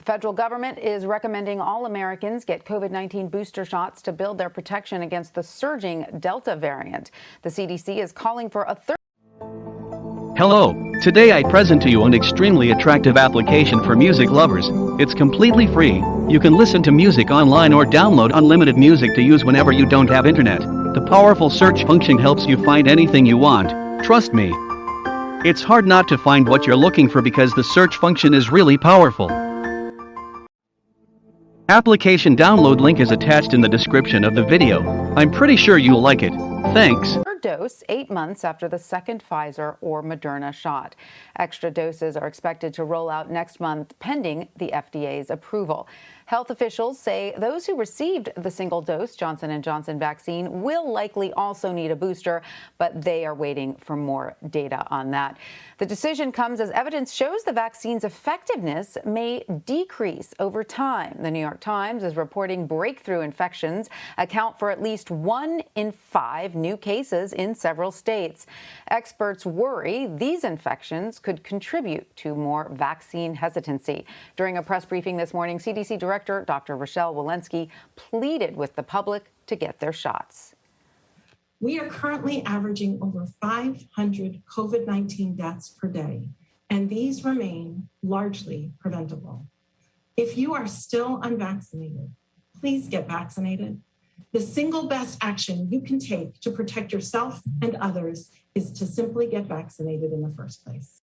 Federal government is recommending all Americans get COVID-19 booster shots to build their protection against the surging Delta variant. The CDC is calling for a third. Hello, today I present to you an extremely attractive application for music lovers. It's completely free. You can listen to music online or download unlimited music to use whenever you don't have internet. The powerful search function helps you find anything you want. Trust me. It's hard not to find what you're looking for because the search function is really powerful. Application download link is attached in the description of the video. I'm pretty sure you'll like it. Thanks. Dose 8 months after the second Pfizer or Moderna shot. Extra doses are expected to roll out next month pending the FDA's approval. Health officials say those who received the single-dose Johnson & Johnson vaccine will likely also need a booster, but they are waiting for more data on that. The decision comes as evidence shows the vaccine's effectiveness may decrease over time. The New York Times is reporting breakthrough infections account for at least 1 in 5 new cases in several states. Experts worry these infections could contribute to more vaccine hesitancy. During a press briefing this morning, CDC Director Dr. Rochelle Walensky pleaded with the public to get their shots. We are currently averaging over 500 COVID-19 deaths per day, and these remain largely preventable. If you are still unvaccinated, please get vaccinated. The single best action you can take to protect yourself and others is to simply get vaccinated in the first place.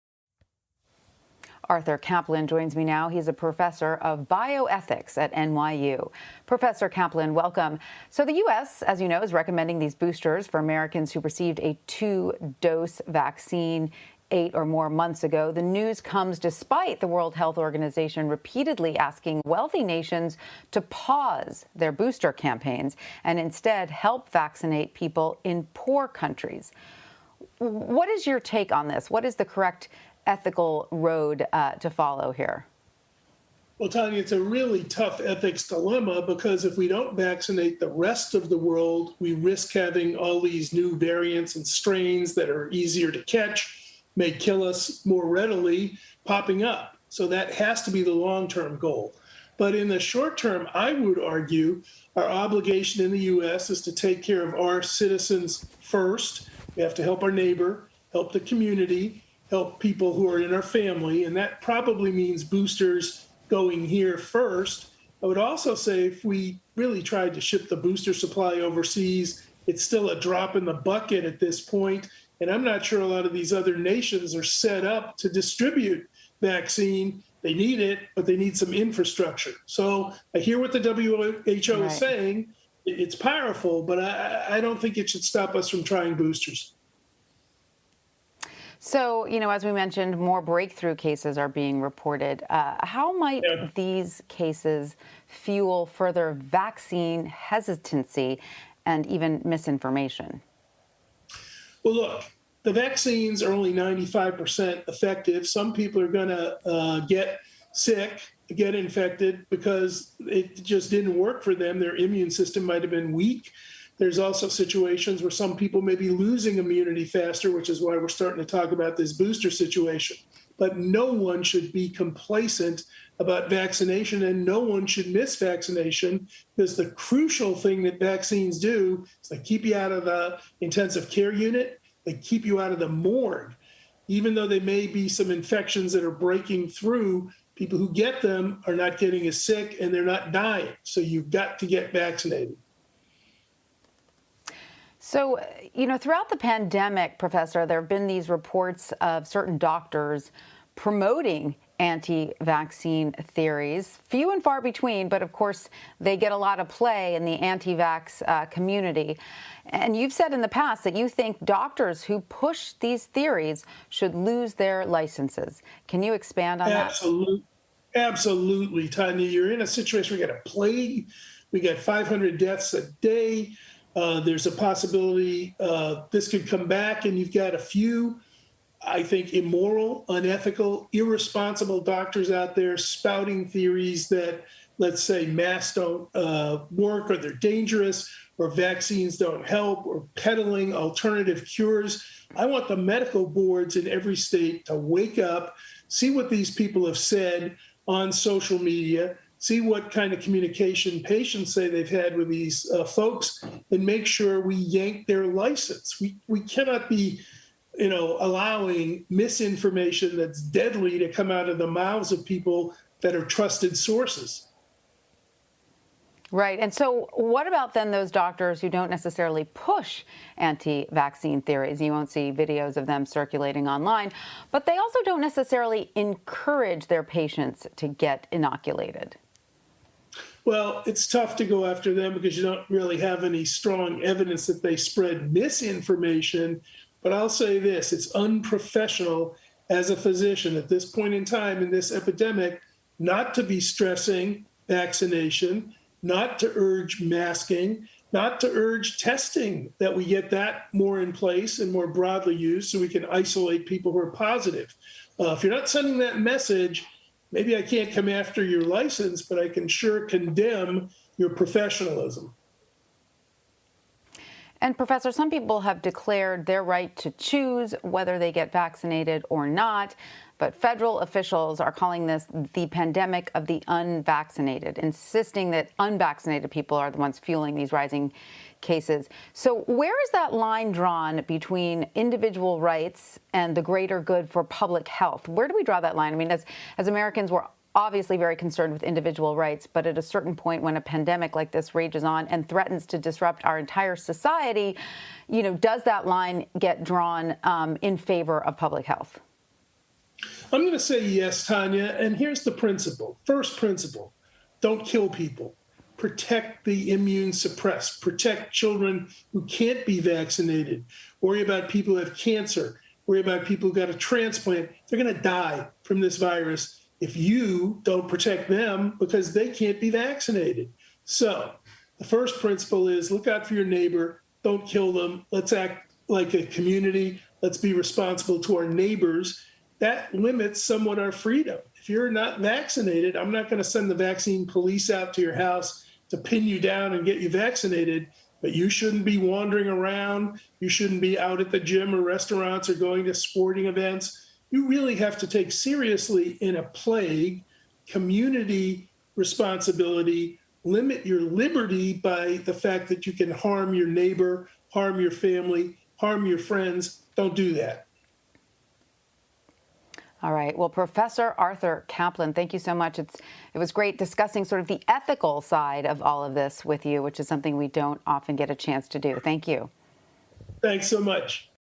Arthur Caplan joins me now. He's a professor of bioethics at NYU. Professor Caplan, welcome. So the U.S., as you know, is recommending these boosters for Americans who received a 2-dose vaccine 8 or more months ago. The news comes despite the World Health Organization repeatedly asking wealthy nations to pause their booster campaigns and instead help vaccinate people in poor countries. What is your take on this? What is the correct ethical road to follow here? Well, Tanya, it's a really tough ethics dilemma because if we don't vaccinate the rest of the world, we risk having all these new variants and strains that are easier to catch, may kill us more readily, popping up. So that has to be the long-term goal. But in the short term, I would argue our obligation in the U.S. is to take care of our citizens first. We have to help our neighbor, help the community, help people who are in our family, and that probably means boosters going here first. I would also say if we really tried to ship the booster supply overseas, it's still a drop in the bucket at this point, and I'm not sure a lot of these other nations are set up to distribute vaccine. They need it, but they need some infrastructure. So I hear what the WHO is saying. It's powerful, but I don't think it should stop us from trying boosters. So, as we mentioned, more breakthrough cases are being reported. How might these cases fuel further vaccine hesitancy and even misinformation? Well, look, the vaccines are only 95% effective. Some people are going to get sick, get infected because it just didn't work for them. Their immune system might have been weak. There's also situations where some people may be losing immunity faster, which is why we're starting to talk about this booster situation. But no one should be complacent about vaccination, and no one should miss vaccination, because the crucial thing that vaccines do is they keep you out of the intensive care unit, they keep you out of the morgue. Even though there may be some infections that are breaking through, people who get them are not getting as sick and they're not dying. So you've got to get vaccinated. So, throughout the pandemic, Professor, there have been these reports of certain doctors promoting anti-vaccine theories, few and far between, but of course they get a lot of play in the anti-vax community. And you've said in the past that you think doctors who push these theories should lose their licenses. Can you expand on that? Absolutely, Tanya. You're in a situation where we got a plague, we got 500 deaths a day. There's a possibility this could come back, and you've got a few, I think, immoral, unethical, irresponsible doctors out there spouting theories that, let's say, masks don't work, or they're dangerous, or vaccines don't help, or peddling alternative cures. I want the medical boards in every state to wake up, see what these people have said, on social media, see what kind of communication patients say they've had with these folks, and make sure we yank their license. We cannot be, allowing misinformation that's deadly to come out of the mouths of people that are trusted sources. Right. And so what about then those doctors who don't necessarily push anti-vaccine theories? You won't see videos of them circulating online, but they also don't necessarily encourage their patients to get inoculated. Well, it's tough to go after them because you don't really have any strong evidence that they spread misinformation. But I'll say this, it's unprofessional as a physician at this point in time in this epidemic not to be stressing vaccination, not to urge masking, not to urge testing, that we get that more in place and more broadly used so we can isolate people who are positive. If you're not sending that message, maybe I can't come after your license, but I can sure condemn your professionalism. And Professor, some people have declared their right to choose whether they get vaccinated or not, but federal officials are calling this the pandemic of the unvaccinated, insisting that unvaccinated people are the ones fueling these rising cases. So where is that line drawn between individual rights and the greater good for public health? Where do we draw that line? I mean, as Americans, we're obviously very concerned with individual rights, but at a certain point when a pandemic like this rages on and threatens to disrupt our entire society, does that line get drawn in favor of public health? I'm going to say yes, Tanya, and here's the principle. First principle, don't kill people. Protect the immune suppressed. Protect children who can't be vaccinated. Worry about people who have cancer. Worry about people who got a transplant. They're going to die from this virus if you don't protect them because they can't be vaccinated. So the first principle is look out for your neighbor, don't kill them. Let's act like a community. Let's be responsible to our neighbors. That limits somewhat our freedom. If you're not vaccinated, I'm not going to send the vaccine police out to your house to pin you down and get you vaccinated, but you shouldn't be wandering around. You shouldn't be out at the gym or restaurants or going to sporting events. You really have to take seriously in a plague community responsibility, limit your liberty by the fact that you can harm your neighbor, harm your family, harm your friends. Don't do that. All right. Well, Professor Arthur Caplan, thank you so much. It was great discussing sort of the ethical side of all of this with you, which is something we don't often get a chance to do. Thank you. Thanks so much.